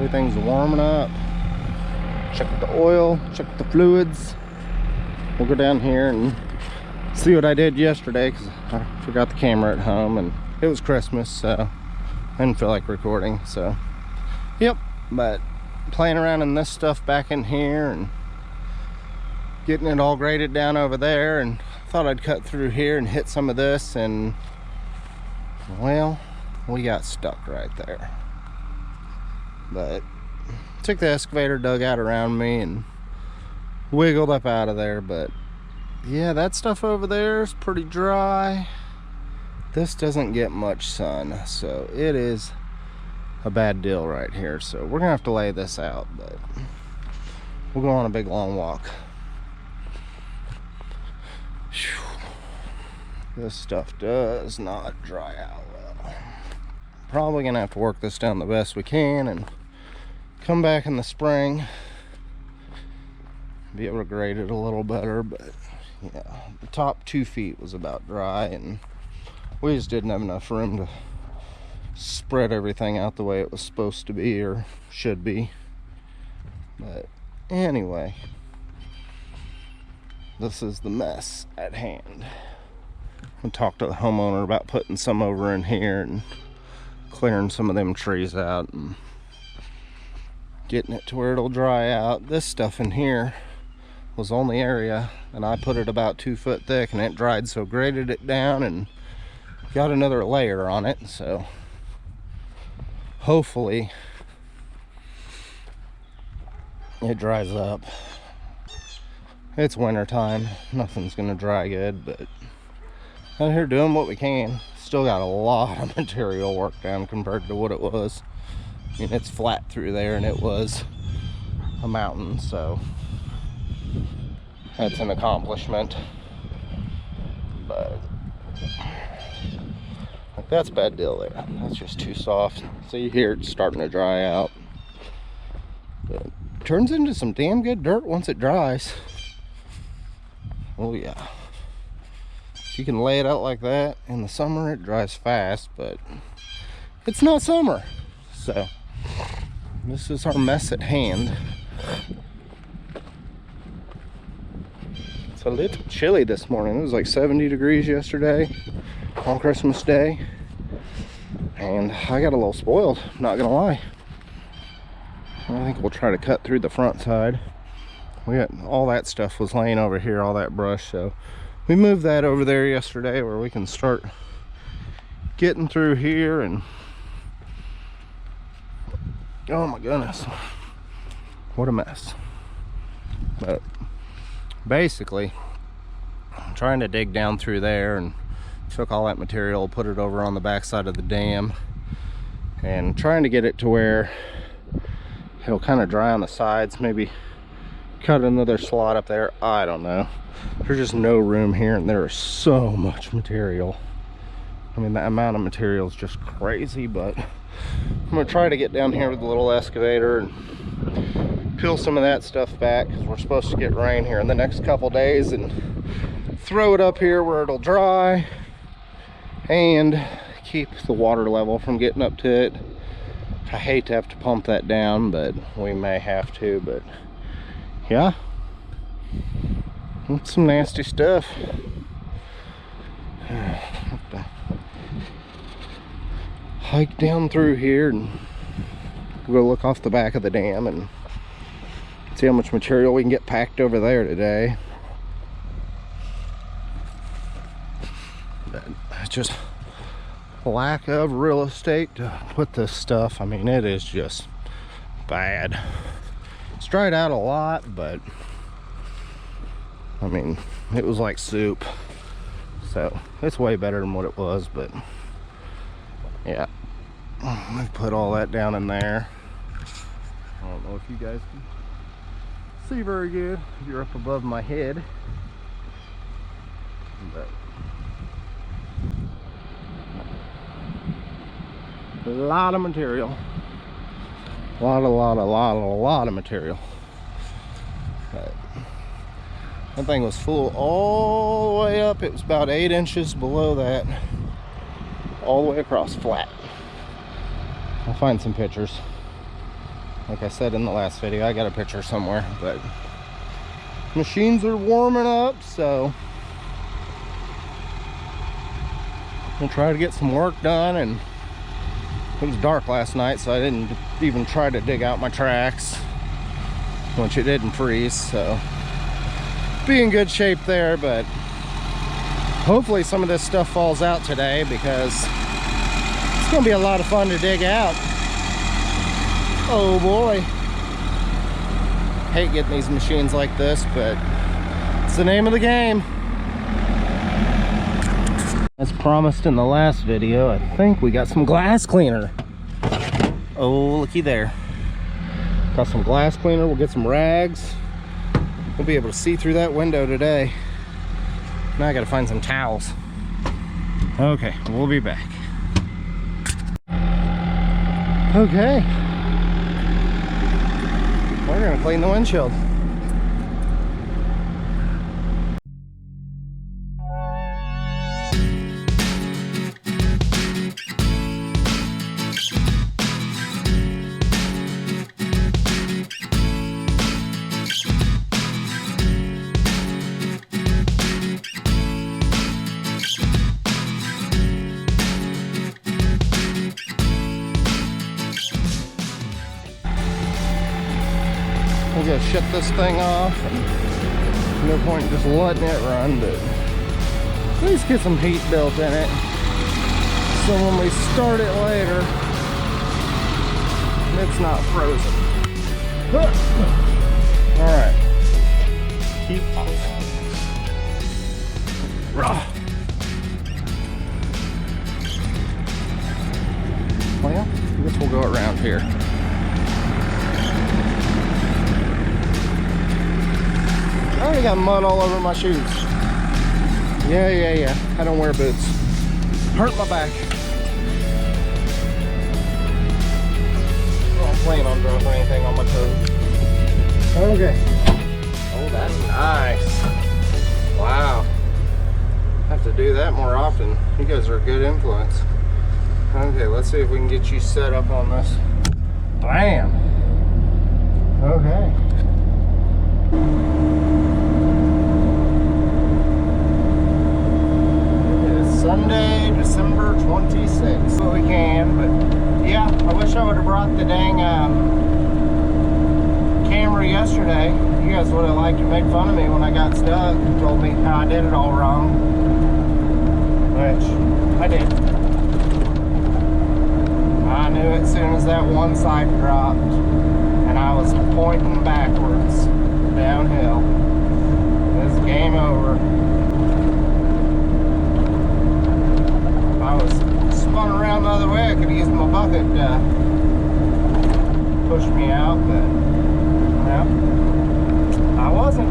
Everything's warming up. Check the oil, check the fluids. We'll go down here and see what I did yesterday, because I forgot the camera at home and it was Christmas, so I didn't feel like recording. So yep, but playing around in this stuff back in here and getting it all graded down over there, and thought I'd cut through here and hit some of this, and well, we got stuck right there. But took the excavator, dug out around me and wiggled up out of there. But yeah, that stuff over there is pretty dry. This doesn't get much sun, so it is a bad deal right here. So we're gonna have to lay this out, but we'll go on a big long walk. This stuff does not dry out well. Probably gonna have to work this down the best we can and come back in the spring, be able to grade it a little better. But yeah, the top 2 feet was about dry, and we just didn't have enough room to spread everything out the way it was supposed to be or should be. But anyway, this is the mess at hand. I talked to the homeowner about putting some over in here and clearing some of them trees out and getting it to where it'll dry out. This stuff in here was on the area, and I put it about 2 foot thick, and it dried, so graded it down and got another layer on it. So hopefully it dries up. It's winter time, nothing's gonna dry good, but out here doing what we can. Still got a lot of material worked down compared to what it was. I mean, it's flat through there and it was a mountain, so that's an accomplishment. But like, that's a bad deal there. That's just too soft. See here, it's starting to dry out. But it turns into some damn good dirt once it dries. Oh yeah. You can lay it out like that in the summer, it dries fast, but it's not summer. So this is our mess at hand. It's a little chilly this morning. It was like 70 degrees yesterday on Christmas Day, and I got a little spoiled, not gonna lie. I think we'll try to cut through the front side. We got all that stuff was laying over here, all that brush, so we moved that over there yesterday where we can start getting through here. And oh my goodness, what a mess. But basically, I'm trying to dig down through there, and took all that material, put it over on the back side of the dam, and trying to get it to where it'll kind of dry on the sides. Maybe cut another slot up there, I don't know. There's just no room here, and there is so much material. I mean, the amount of material is just crazy. But I'm gonna try to get down here with the little excavator and peel some of that stuff back, because we're supposed to get rain here in the next couple days, and throw it up here where it'll dry and keep the water level from getting up to it. I hate to have to pump that down, but we may have to. But yeah, it's some nasty stuff. Have to hike down through here and go look off the back of the dam and see how much material we can get packed over there today. But it's just lack of real estate to put this stuff. I mean, it is just bad. It's dried out a lot, but I mean, it was like soup, so it's way better than what it was. But yeah, I put all that down in there. I don't know if you guys can see very good if you're up above my head, but a lot of material, a lot of material. But that thing was full all the way up. It was about 8 inches below that, all the way across flat. I'll find some pictures. like I said in the last video, I got a picture somewhere, but machines are warming up, so I'm gonna try to get some work done. And it was dark last night, so I didn't even try to dig out my tracks, which it didn't freeze, so be in good shape there. But hopefully some of this stuff falls out today, because it's gonna be a lot of fun to dig out. Oh boy, hate getting these machines like this, but it's the name of the game. As promised in the last video, I think we got some glass cleaner. Oh, looky there. Got some glass cleaner. We'll get some rags. We'll be able to see through that window today. Now I gotta find some towels. Okay, we'll be back. Okay. We're gonna clean the windshield. We'll go shut this thing off. No point in just letting it run, but at least get some heat built in it, so when we start it later, it's not frozen. Alright. Heat off. Well, I guess we'll go around here. I already got mud all over my shoes. Yeah. I don't wear boots. Hurt my back. I don't plan on dropping anything on my toes. Okay. Oh, that's nice. Wow. I have to do that more often. You guys are a good influence. Okay, let's see if we can get you set up on this. Bam. Okay. Sunday, December 26th. Well, we can, but yeah, I wish I would have brought the dang camera yesterday. You guys would have liked to make fun of me when I got stuck and told me how I did it all wrong, which I did. I knew it as soon as that one side dropped and I was pointing backwards downhill. It's game over. I was spun around the other way, I could have used my bucket to push me out, but no, I wasn't.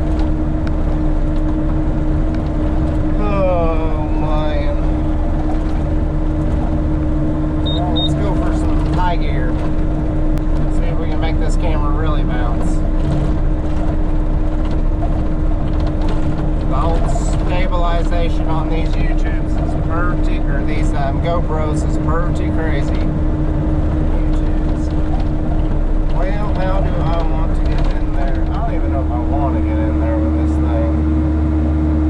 Oh man. Well, let's go for some high gear. See if we can make this camera really bounce. The old stabilization on these YouTubes is pretty, or these GoPros is pretty crazy. YouTubes. Well, how do I want to get in there? I don't even know if I want to get in there with this thing.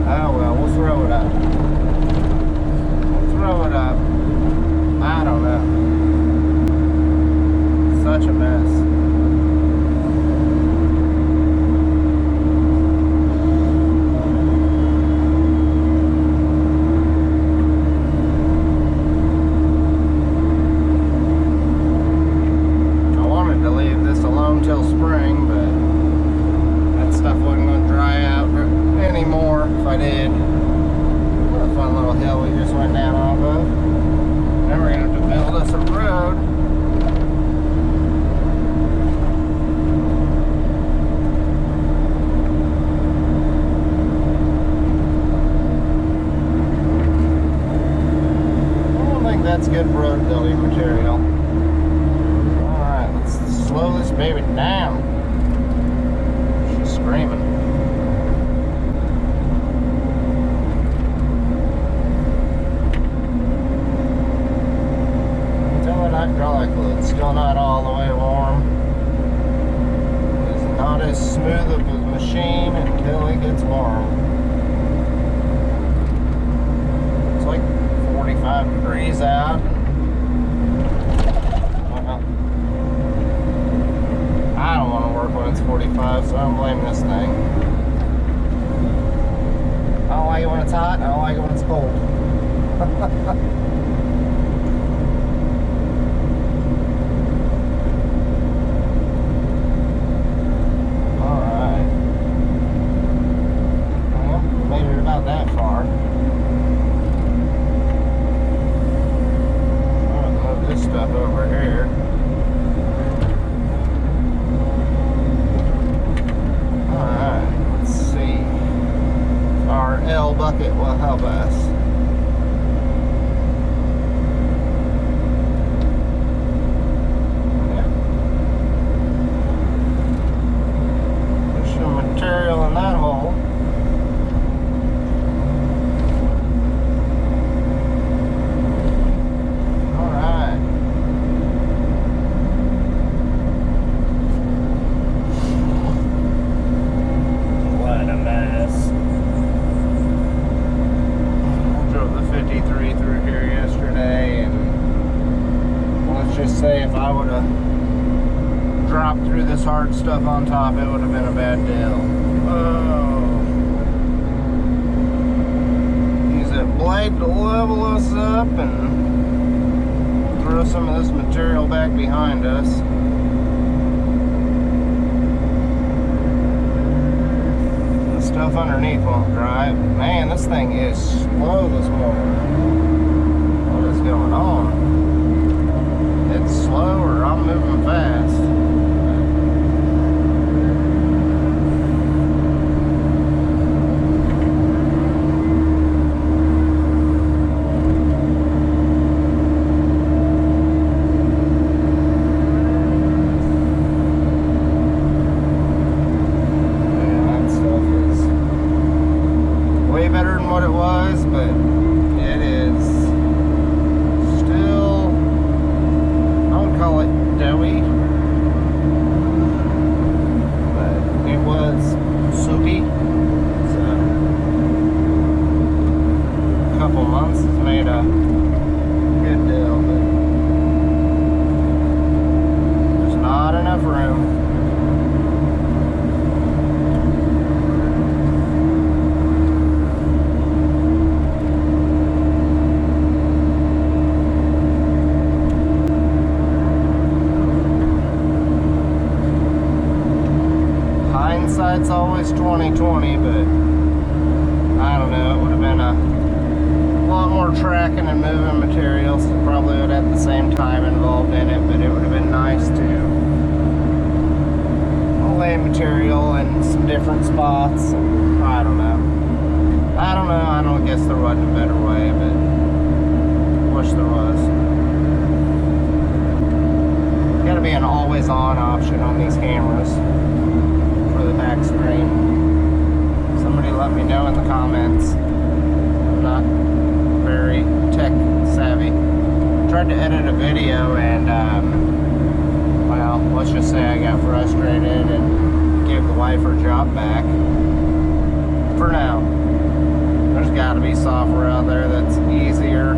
Oh well, we'll throw it up. We'll throw it up. I don't know. Such a mess. Until spring, but that stuff wasn't going to dry out anymore if I did. What a fun little hill we just went down off of. Now we're going to have to build us a road. I don't think that's good road building material. Slow this baby down. She's screaming. Tell me hydraulic fluid still not all the way warm. Alright. Well, made it about that far. I'll move this stuff over here. Alright, let's see. Our L bucket will help us. Material in that hole. All right. What a mess. I drove the 53 through here yesterday, and let's just say if I would have dropped through this hard stuff on top, it would have been a bad deal. Oh. Use that blade to level us up and throw some of this material back behind us. The stuff underneath won't dry. Man, this thing is slow this morning. What is going on? It's slow or I'm moving fast. Hindsight's always 20/20, but I don't know, it would have been a lot more tracking and moving materials. It probably would have had the same time involved in it, but it would have been nice to lay material in some different spots. I don't know. I don't guess there wasn't a better way, but wish there was. Gotta be an always on option on these cameras for the back screen. Somebody let me know in the comments. I'm not very tech savvy. Tried to edit a video and well, let's just say I got frustrated and gave the wife her job back. For now. There's gotta be software out there that's easier.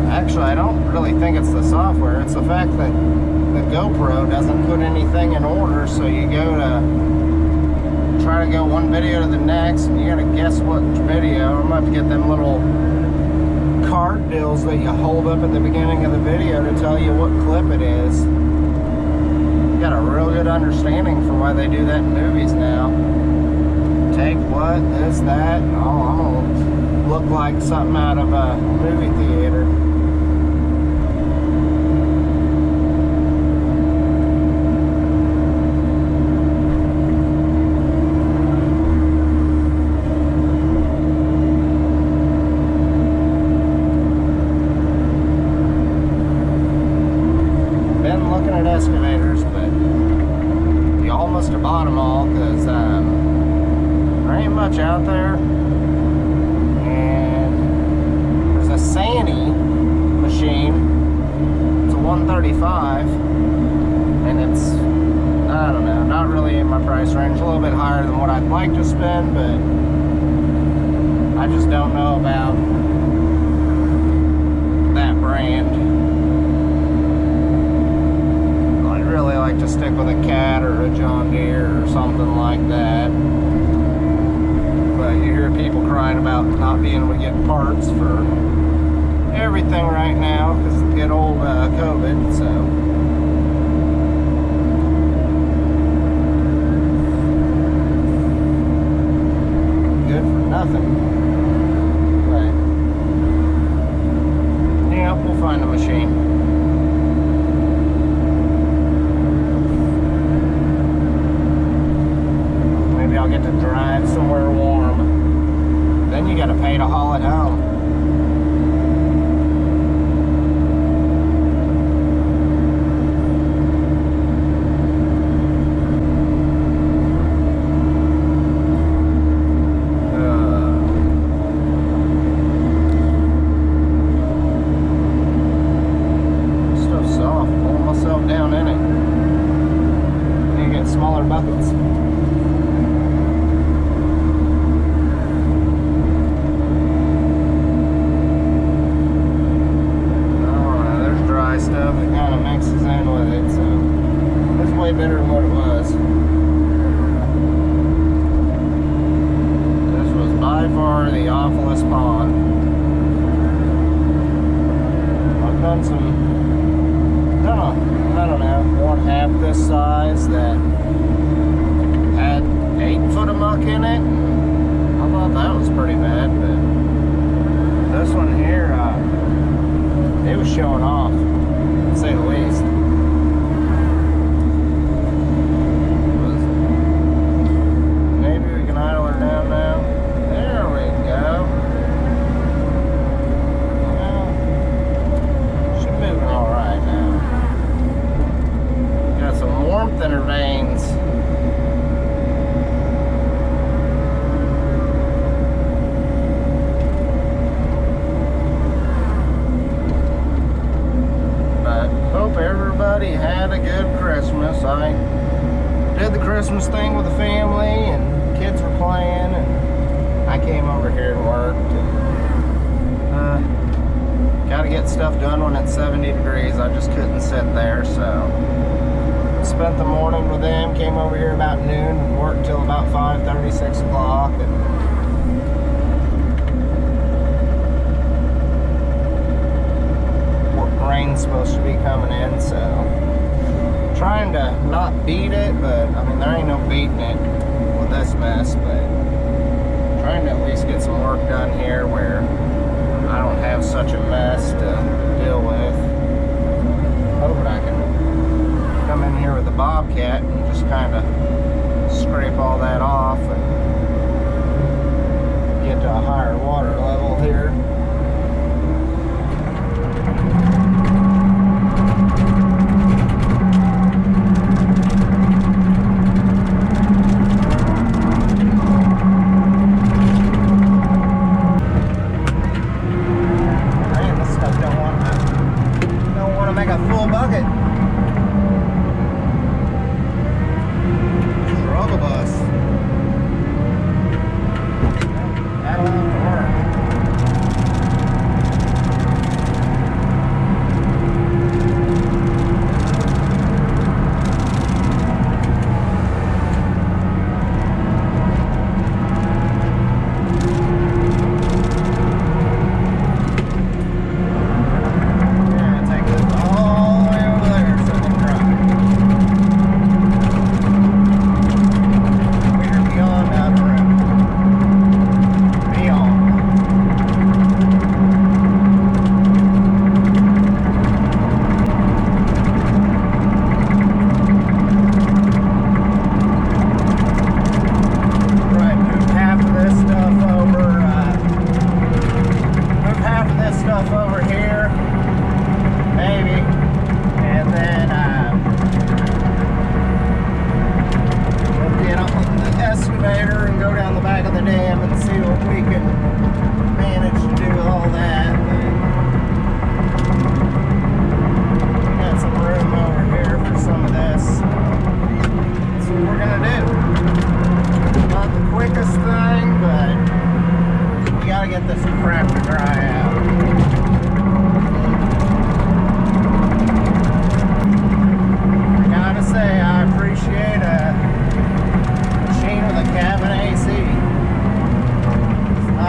Actually, I don't really think it's the software. It's the fact that the GoPro doesn't put anything in order, so you go to try to go one video to the next, and you gotta guess what video. I'm about to get them little card deals that you hold up at the beginning of the video to tell you what clip it is. You got a real good understanding for why they do that in movies now. Take what, this, that, and oh, I'm gonna look like something out of a movie theater. Excavators, but you almost have bought them all because there ain't much out there. And there's a Sani machine. It's a 135, and it's, I don't know, not really in my price range. A little bit higher than what I'd like to spend, but I just don't know about that brand. Really like to stick with a Cat or a John Deere or something like that. But you hear people crying about not being able to get parts for everything right now because of the good old COVID, so. Good for nothing. But, yeah, we'll find a machine. Maybe I'll get to drive somewhere warm. Then you gotta pay to haul it home. Buckets. There's dry stuff that kind of mixes in with it, so it's way better than what it was. This was by far the awfulest pond. I've done some, I don't know, one half this size that had 8 foot of muck in it. I thought that was pretty bad, but this one here, it was showing off, to say the least. Maybe we can idle her down now. There we go. Well, she's moving all right now. Got some warmth in her veins. Everybody had a good Christmas. I did the Christmas thing with the family, and kids were playing, and I came over here and worked. And, gotta get stuff done when it's 70 degrees. I just couldn't sit there, so spent the morning with them. Came over here about noon and worked till about 5:30, 6 o'clock. Rain's supposed to be coming in, so trying to not beat it, but I mean there ain't no beating it with this mess, but trying to at least get some work done here where I don't have such a mess to deal with. Hoping I can come in here with the Bobcat and just kind of scrape all that off and get to a higher water level here.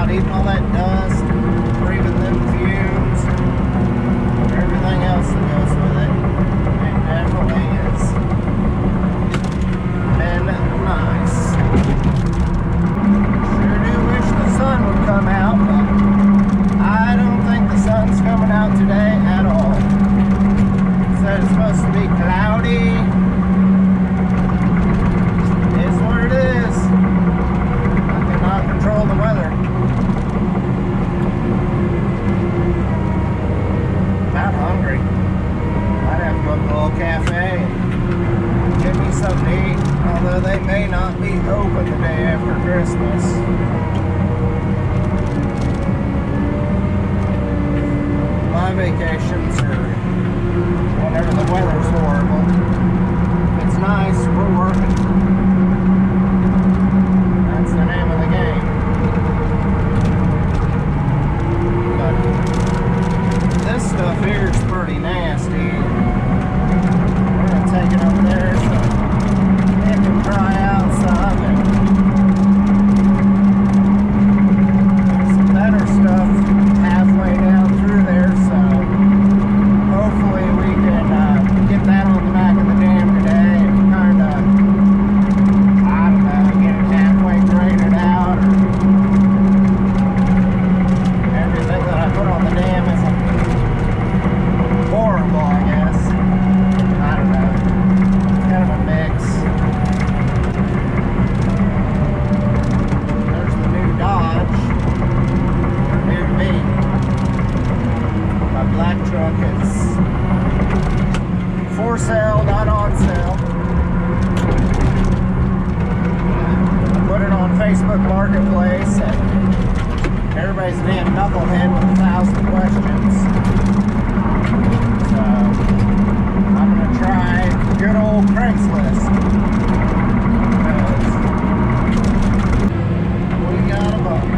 Eating all that dust. breathing them fumes, and everything else that goes with it. It definitely has been nice. Sure do wish the sun would come out, but I don't think the sun's coming out today at all. It said it's supposed to be cloudy. It's what it is. I cannot control the weather. I'm hungry. Might have to go to a little cafe and get me something to eat, although they may not be open the day after Christmas. My vacations are whenever the weather's horrible. If it's nice, we're working. That's the name of the game. But this stuff here is pretty nasty. We're gonna take it over there so it can dry out some. And there's some better stuff halfway down through there, so hopefully we can get that on the back of the dam today and kind of, I don't know, get it halfway graded out, or everything that I put on the dam isn't horrible, I guess. I don't know. It's kind of a mix. There's the new Dodge. New to me. My black truck is for sale, not on sale. I put it on Facebook Marketplace, and everybody's a damn knucklehead with 1,000 questions. So I'm gonna try good old Craigslist. We got a bucket.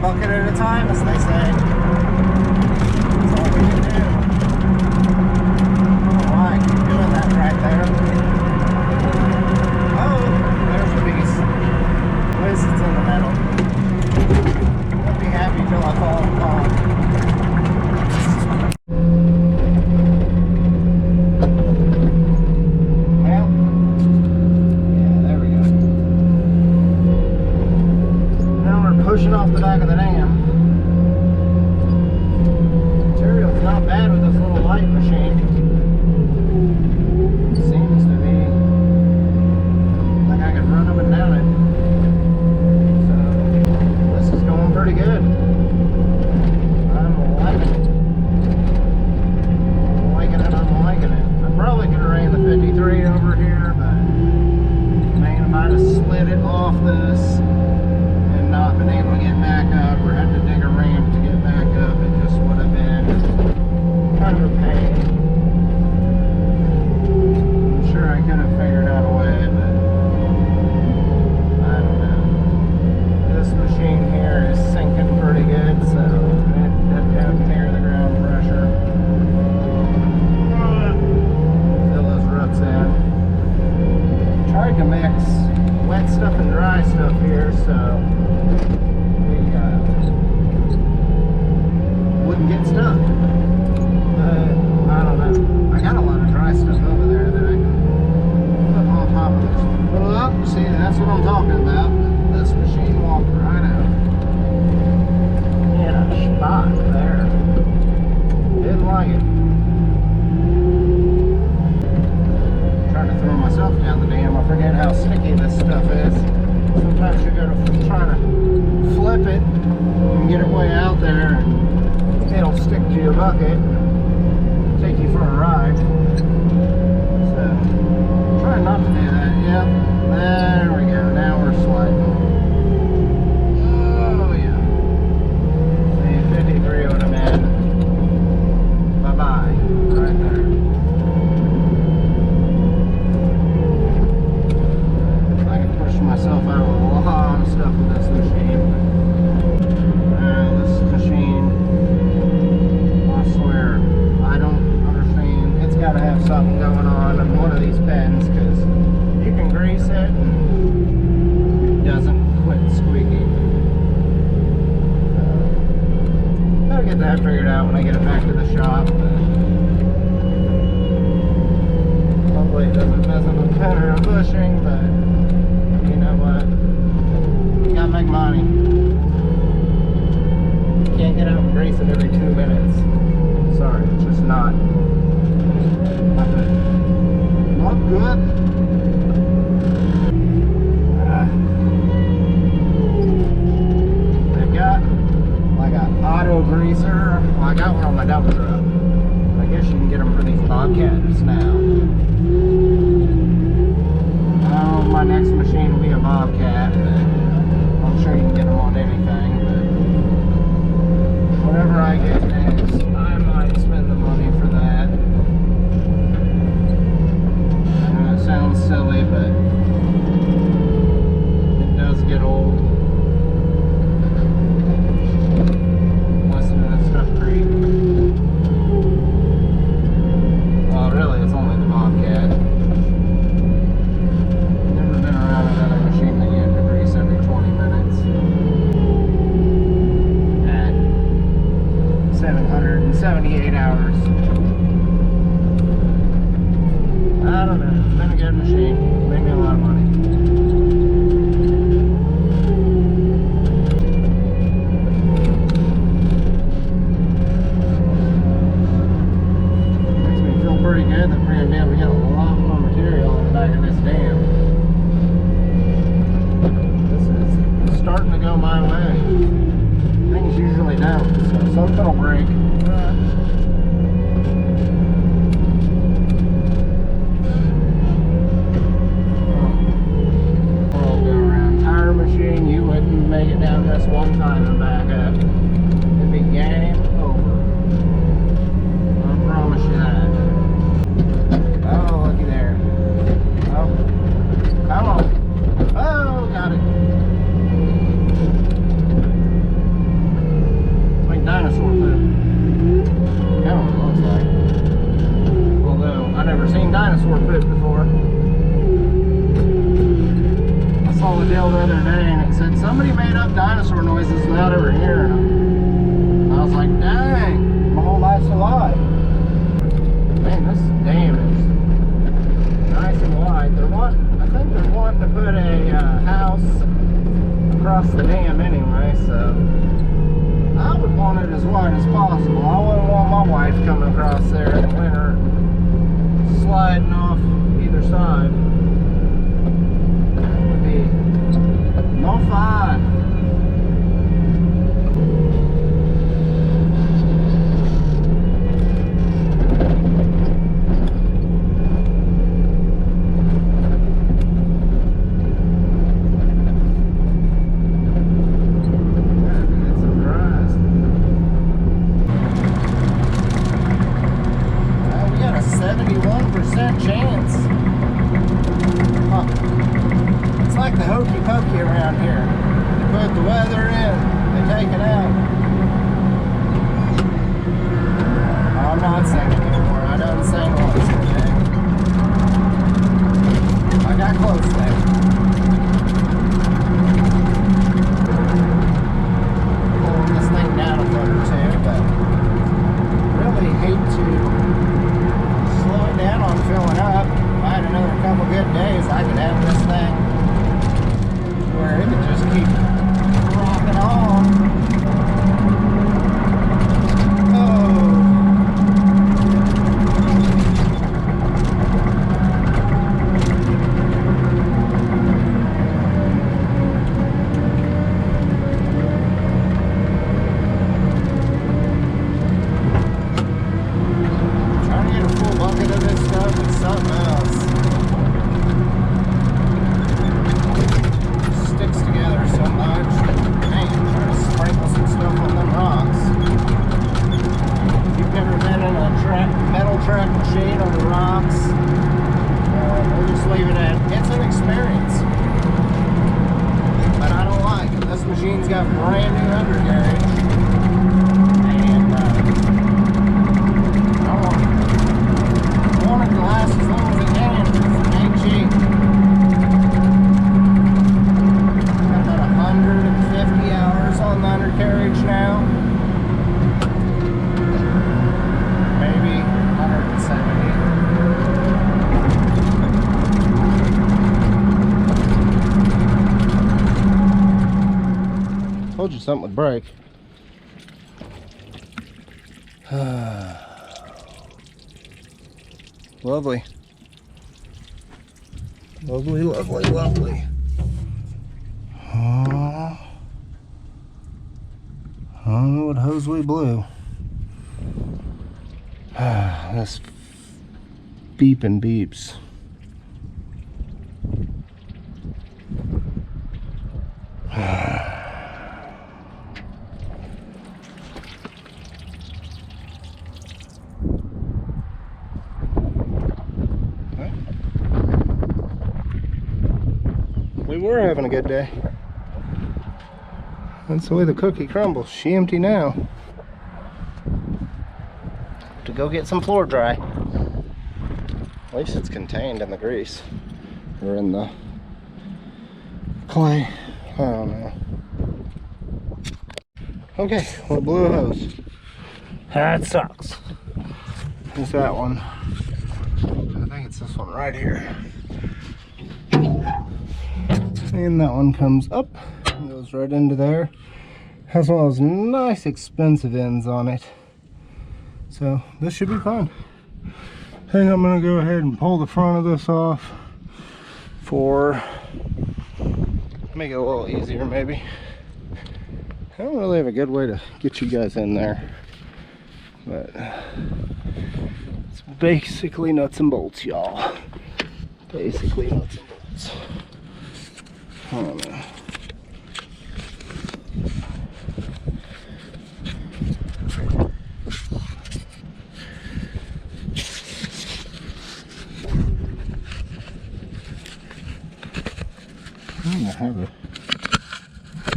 Bucket at a time, as they say. That's all we can do. Oh, I keep doing that right there. Oh, there's a piece. At least it's in the middle. I'll be happy till I fall apart. Well, yeah, there we go. Now we're pushing off the back of the dam. Material's not bad with this little light machine. Seems to be like I can run up and down it. So this is going pretty good. I'm liking it. I'm liking it, I'm liking it. I probably could have ran the 53 over here, but man, if I'd have slid it off this and not been able to get back up, or had to dig a ramp to get back up, it just would have been kind of a pain. I'm sure I could have figured out a way, but I don't know. This machine here is sinking pretty good, so it doesn't have near the ground pressure. Fill those ruts in. Tried to mix wet stuff and dry stuff here, so we wouldn't get stuck. I don't know. I got a lot of dry stuff over there that I can put on top of this. Oh, see, that's what I'm talking about. This machine walked right out in a spot there. it'll stick to your bucket, take you for a ride. So, try not to do that. Yep, there we go. Now we're sliding. Oh yeah. See, 53 would have been bye-bye right there. I can push myself out of a lot of stuff with this machine. This machine, I swear, I don't understand. It's got to have something going on in one of these pens, because you can grease it and it doesn't quit squeaking. I'll get that figured out when I get it back to the shop. Hopefully it doesn't mess up a pen or a bushing, but you know what? You gotta make money. You can't get out and grease it every 2 minutes. Sorry, it's just not good. Not good. They've got like an auto greaser. Well, I got one on my dump truck. I guess you can get them for these Bobcats now. Oh, my next machine will be a Bobcat. I'm sure you can get them on anything, but whatever I get next, I might spend the money for that. I know it sounds silly, but it does get old. Listen to this stuff creak. Well, really, it's only the Bobcat. Never been around another machine that you have to grease every 20 minutes. At 778 hours. I don't know. It's been a good machine. Made me a lot of money. Makes me feel pretty good that we're gonna be able to get a lot more material on the back of this dam. This is starting to go my way. Things usually don't, so something will break. World go around. Tire machine, you wouldn't make it down this one time and back up. It'd be game over. I promise you that. Oh, looky there. Oh, come on. Oh, got it. Like dinosaur poop. Kind of what it looks like. Although, I've never seen dinosaur poop before. I saw a deal the other day and it said somebody made up dinosaur noises without ever hearing them. I was like, dang, my whole life's a lie. Man, this dam is nice and wide. I think they're wanting to put a house across the dam anyway, so I would want it as wide as possible. I wouldn't want my wife coming across there in the winter, sliding off either side. That would be no fun. track machine on the rocks. We'll just leave it at, it's an experience. But I don't like it. This machine's got brand new undercarriage. And I want it to last as long as it can, because it ain't cheap. Got about 150 hours on the undercarriage now. Maybe 170. Told you something would break. Lovely. Lovely, lovely, lovely. I don't know what hose we blew. This beeping beeps. We were having a good day. That's the way the cookie crumbles. She empty now. To go get some floor dry. At least it's contained in the grease. Or in the clay. I don't know. Okay, we blew a hose. That sucks. Who's that one? I think it's this one right here. And that one comes up and goes right into there. Has one of those nice expensive ends on it. So this should be fun. I think I'm gonna go ahead and pull the front of this off for make it a little easier maybe. I don't really have a good way to get you guys in there, but it's basically nuts and bolts, y'all. Basically nuts and bolts. I don't know.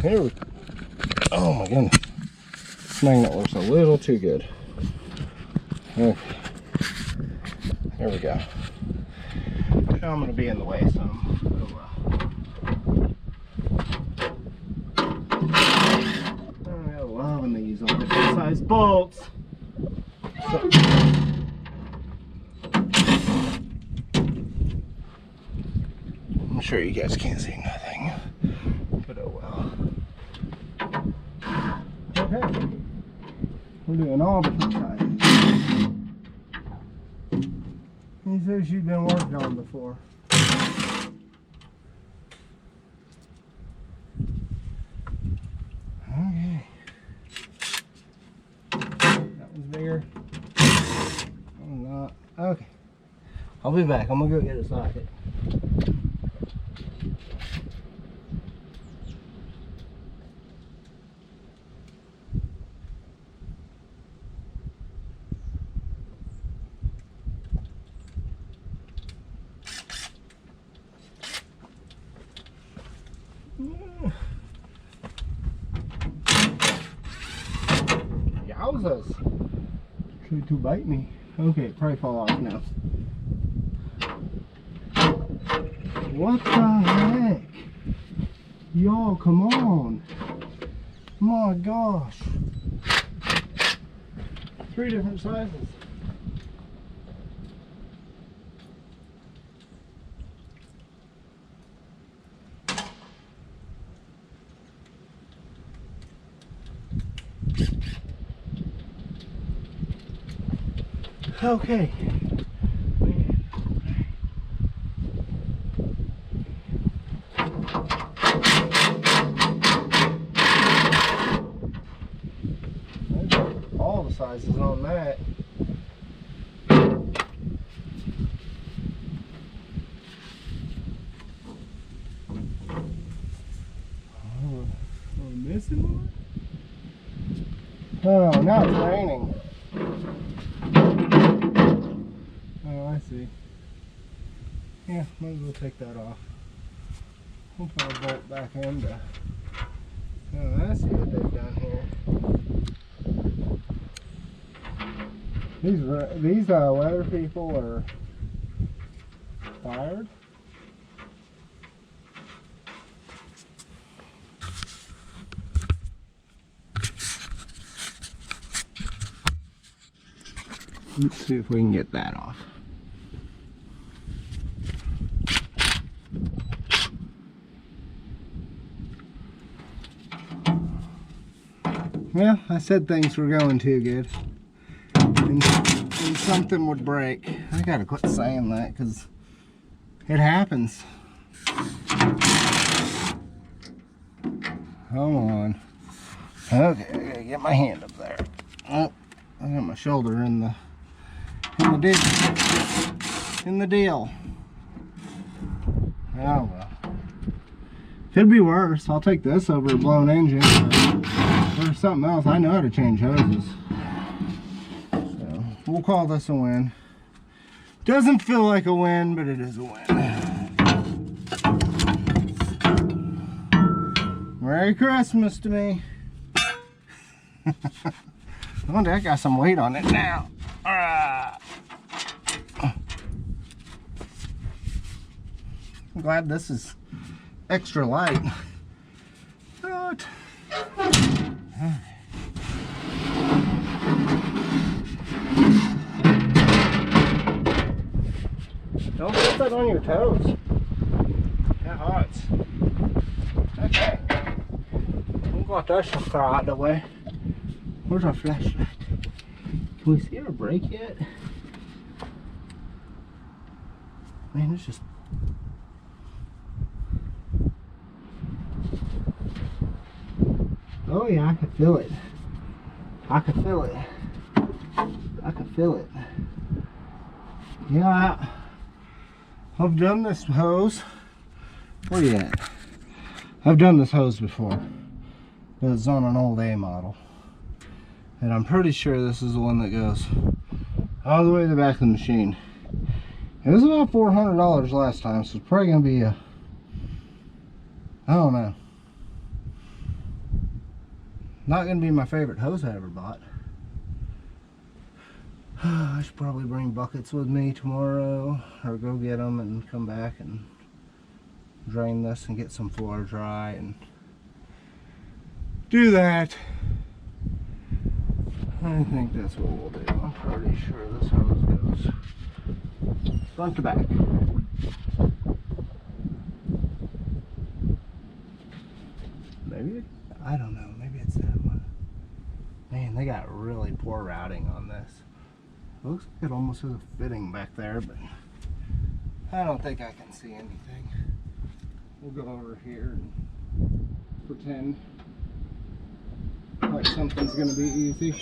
Here we, oh my goodness. This magnet works a little too good. Okay. There we go. Now I'm going to be in the way some. I'm loving these on different size bolts. So, I'm sure you guys can't see nothing, but oh well. Okay, we're doing all different sizes. These are you've been working on before. Okay. That one's bigger. I'm not. Okay. I'll be back. I'm gonna go get a socket. Yowzas. Trying to bite me. Okay, probably fall off now. What the heck? Y'all, come on. My gosh. 3 different sizes. Okay. All the sizes on that. Oh, are we missing one? Oh, now it's raining. Oh, I see. Yeah, might as well take that off. We'll put a bolt back in to... Oh, I see what they've done here. These weather people are fired. Let's see if we can get that off. Well, I said things were going too good. And something would break. I gotta quit saying that because it happens. Come on. Okay, I gotta get my hand up there. Oh, I got my shoulder in the deal. Oh well. Could be worse. I'll take this over a blown engine or something else. I know how to change hoses. So we'll call this a win. Doesn't feel like a win, but it is a win. Merry Christmas to me. Oh, I got some weight on it now. I'm glad this is extra light. But don't put that on your toes. That hurts. Okay. We got that sucker out of the way. Where's our flashlight? Can we see our brake yet? Man, it's just... Oh yeah, I can feel it. I can feel it. I can feel it. Yeah, I've done this hose. Where you at? I've done this hose before. But it's on an old A model. And I'm pretty sure this is the one that goes all the way to the back of the machine. It was about $400 last time, so it's probably gonna be a... I don't know. Not gonna be my favorite hose I ever bought. I should probably bring buckets with me tomorrow, or go get them and come back and drain this and get some floor dry and do that. I think that's what we'll do. I'm pretty sure this hose goes front to back. Maybe, I don't know, maybe it's that one. Man, they got really poor routing on this. Looks like it almost has a fitting back there, but I don't think I can see anything. We'll go over here and pretend like something's gonna be easy.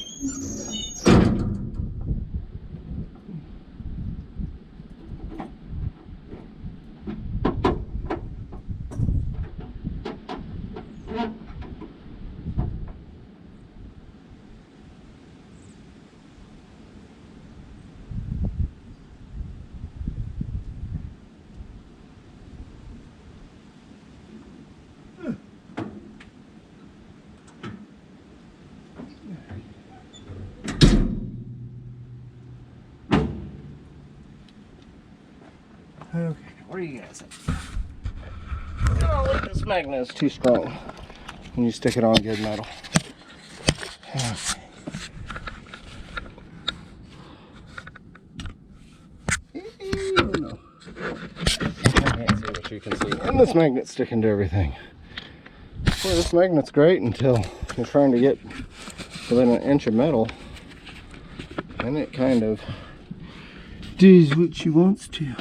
Okay, where are you guys at? Oh, look, this magnet is too strong when you stick it on good metal. Okay. No. I can't see what you can see. And this magnet's sticking to everything. Well, this magnet's great until you're trying to get within an inch of metal. And it kind of does what she wants to.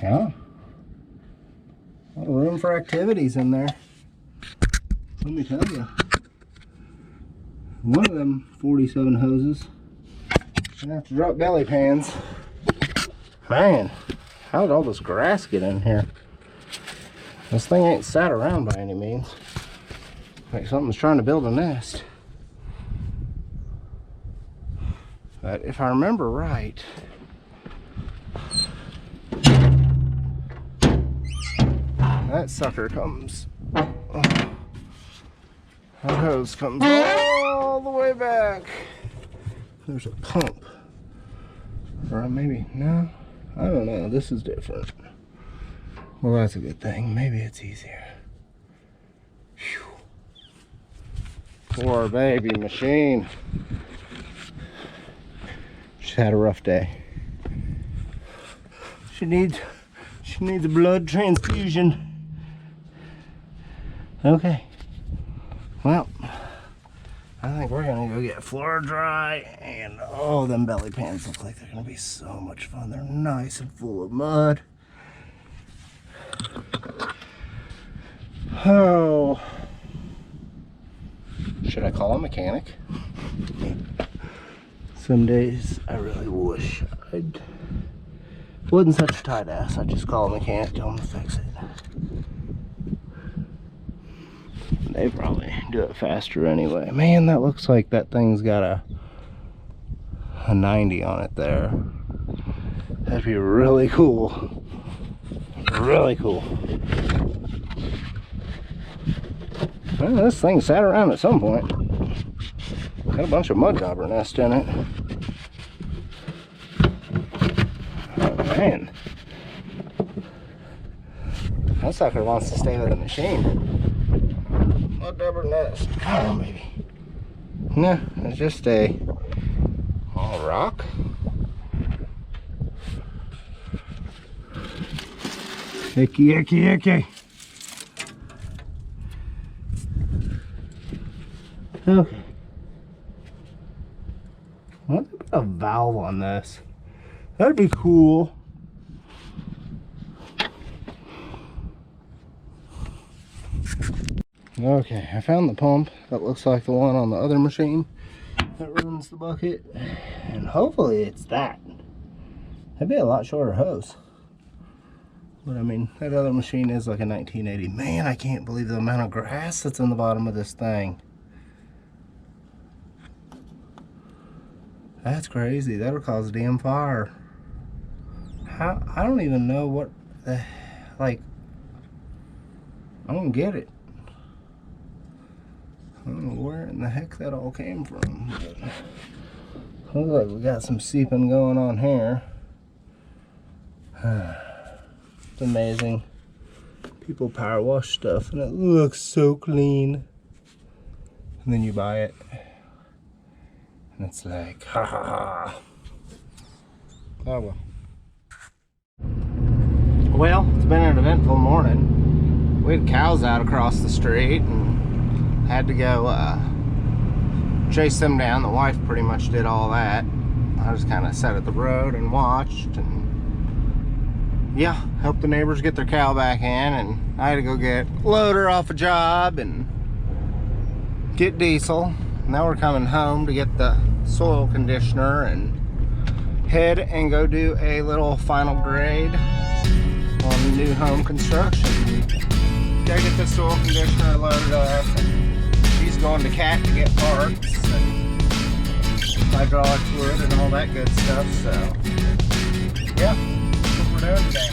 Yeah. A lot of room for activities in there. Let me tell you. One of them 47 hoses. Gonna have to drop belly pans. Man, how did all this grass get in here? This thing ain't sat around by any means. Like something's trying to build a nest. But if I remember right, that sucker comes, that hose comes all the way back. There's a pump. Or maybe, no, I don't know, this is different. Well, that's a good thing. Maybe it's easier. Whew. Poor baby machine. She's had a rough day. She needs a blood transfusion. Okay. Well, I think we're gonna go get floor dry, and oh, them belly pans look like they're gonna be so much fun. They're nice and full of mud. Oh, should I call a mechanic? Some days I really wish I wasn't such a tight ass. I'd just call a mechanic, tell them to fix it. They probably do it faster anyway. Man, that looks like that thing's got a 90 on it there. That'd be really cool. Really cool. Well, this thing sat around at some point. Got a bunch of mud dauber nest in it. Oh man. That sucker wants to stay with the machine. Mud dauber nest. Come on, baby. No, it's just a rock. Icky, icky, icky. Okay. What about a valve on this? That'd be cool. Okay, I found the pump that looks like the one on the other machine that runs the bucket, and hopefully it's that. That'd be a lot shorter hose. But I mean, that other machine is like a 1980. Man, I can't believe the amount of grass that's in the bottom of this thing. That's crazy. That'll cause a damn fire. How? I don't even know what the, like, I don't get it. I don't know where in the heck that all came from. But looks like we got some seeping going on here. It's amazing. People power wash stuff and it looks so clean. And then you buy it. And it's like, ha ha ha. Oh well. Well, it's been an eventful morning. We had cows out across the street and had to go chase them down. The wife pretty much did all that. I just kind of sat at the road and watched and yeah, helped the neighbors get their cow back in, and I had to go get loader off a job and get diesel. Now we're coming home to get the soil conditioner and head and go do a little final grade on the new home construction. Gotta get the soil conditioner loaded up. She's going to CAT to get parts and hydraulic fluid and all that good stuff. So yeah, that's what we're doing today.